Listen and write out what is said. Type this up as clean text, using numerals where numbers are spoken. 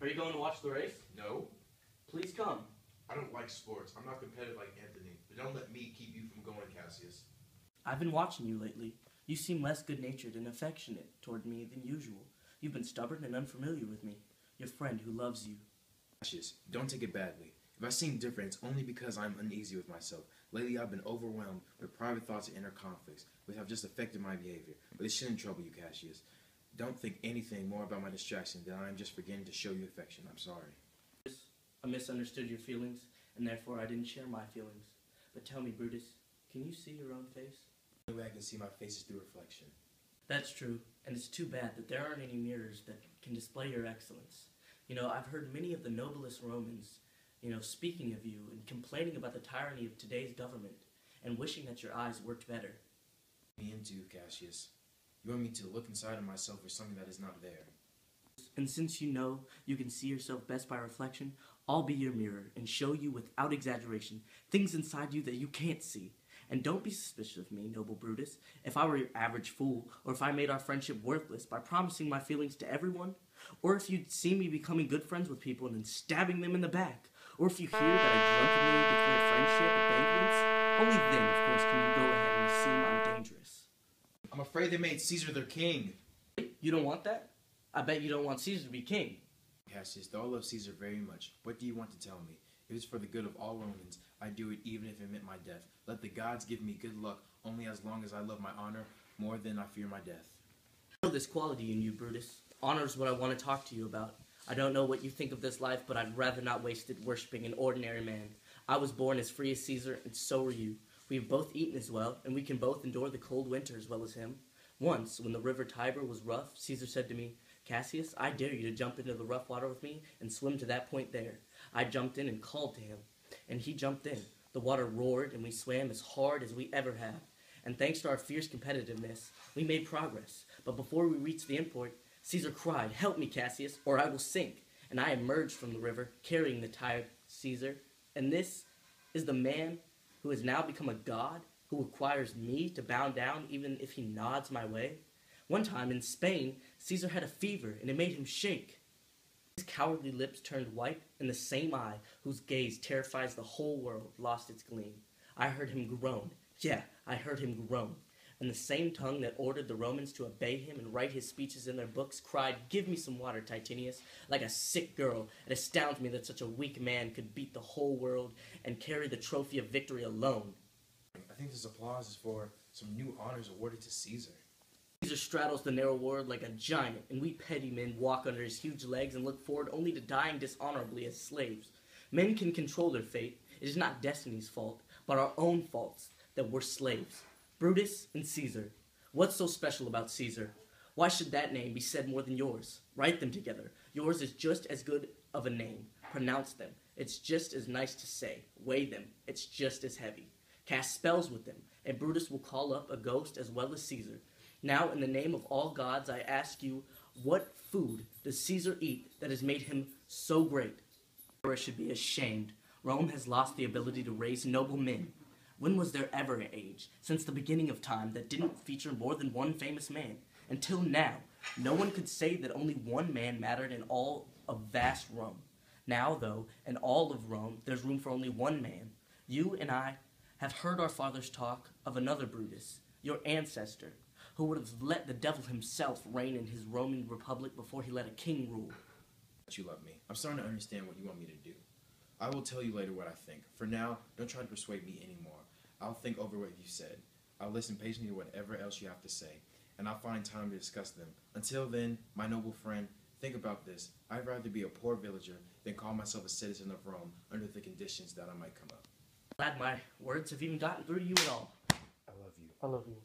Are you going to watch the race? No. Please come. I don't like sports. I'm not competitive like Anthony. But don't let me keep you from going, Cassius. I've been watching you lately. You seem less good-natured and affectionate toward me than usual. You've been stubborn and unfamiliar with me, your friend who loves you. Cassius, don't take it badly. If I seem different, it's only because I'm uneasy with myself. Lately, I've been overwhelmed with private thoughts and inner conflicts, which have just affected my behavior. But it shouldn't trouble you, Cassius. Don't think anything more about my distraction than I am just forgetting to show you affection. I'm sorry. I misunderstood your feelings, and therefore I didn't share my feelings. But tell me, Brutus, can you see your own face? The only way I can see my face is through reflection. That's true, and it's too bad that there aren't any mirrors that can display your excellence. You know, I've heard many of the noblest Romans, speaking of you and complaining about the tyranny of today's government and wishing that your eyes worked better. Me into, Cassius. You want me to look inside of myself for something that is not there. And since you know you can see yourself best by reflection, I'll be your mirror and show you without exaggeration things inside you that you can't see. And don't be suspicious of me, noble Brutus, if I were your average fool, or if I made our friendship worthless by promising my feelings to everyone, or if you'd see me becoming good friends with people and then stabbing them in the back, or if you hear that I drunkenly declare friendship at banquets, only then, of course, can you go ahead and assume I'm dangerous. I'm afraid they made Caesar their king. You don't want that? I bet you don't want Caesar to be king. Cassius, though I love Caesar very much, what do you want to tell me? If it's for the good of all Romans, I'd do it even if it meant my death. Let the gods give me good luck, only as long as I love my honor more than I fear my death. I know this quality in you, Brutus. Honor is what I want to talk to you about. I don't know what you think of this life, but I'd rather not waste it worshipping an ordinary man. I was born as free as Caesar, and so were you. We have both eaten as well, and we can both endure the cold winter as well as him. Once, when the river Tiber was rough, Caesar said to me, "Cassius, I dare you to jump into the rough water with me and swim to that point there." I jumped in and called to him, and he jumped in. The water roared, and we swam as hard as we ever have. And thanks to our fierce competitiveness, we made progress. But before we reached the endpoint, Caesar cried, "Help me, Cassius, or I will sink." And I emerged from the river, carrying the tired Caesar. And this is the man who has now become a god, who requires me to bow down even if he nods my way. One time in Spain, Caesar had a fever, and it made him shake. His cowardly lips turned white, and the same eye, whose gaze terrifies the whole world, lost its gleam. I heard him groan. Yeah, I heard him groan. And the same tongue that ordered the Romans to obey him and write his speeches in their books cried, "Give me some water, Titinius." Like a sick girl, it astounds me that such a weak man could beat the whole world and carry the trophy of victory alone. I think this applause is for some new honors awarded to Caesar. Caesar straddles the narrow world like a giant, and we petty men walk under his huge legs and look forward only to dying dishonorably as slaves. Men can control their fate. It is not destiny's fault, but our own faults that we're slaves. Brutus and Caesar. What's so special about Caesar? Why should that name be said more than yours? Write them together. Yours is just as good of a name. Pronounce them. It's just as nice to say. Weigh them. It's just as heavy. Cast spells with them, and Brutus will call up a ghost as well as Caesar. Now, in the name of all gods, I ask you, what food does Caesar eat that has made him so great? Emperor should be ashamed. Rome has lost the ability to raise noble men. When was there ever an age, since the beginning of time, that didn't feature more than one famous man? Until now, no one could say that only one man mattered in all of vast Rome. Now, though, in all of Rome, there's room for only one man. You and I have heard our fathers talk of another Brutus, your ancestor, who would have let the devil himself reign in his Roman republic before he let a king rule. But you love me. I'm starting to understand what you want me to do. I will tell you later what I think. For now, don't try to persuade me anymore. I'll think over what you said. I'll listen patiently to whatever else you have to say, and I'll find time to discuss them. Until then, my noble friend, think about this. I'd rather be a poor villager than call myself a citizen of Rome under the conditions that I might come up. Glad my words have even gotten through to you at all. I love you. I love you.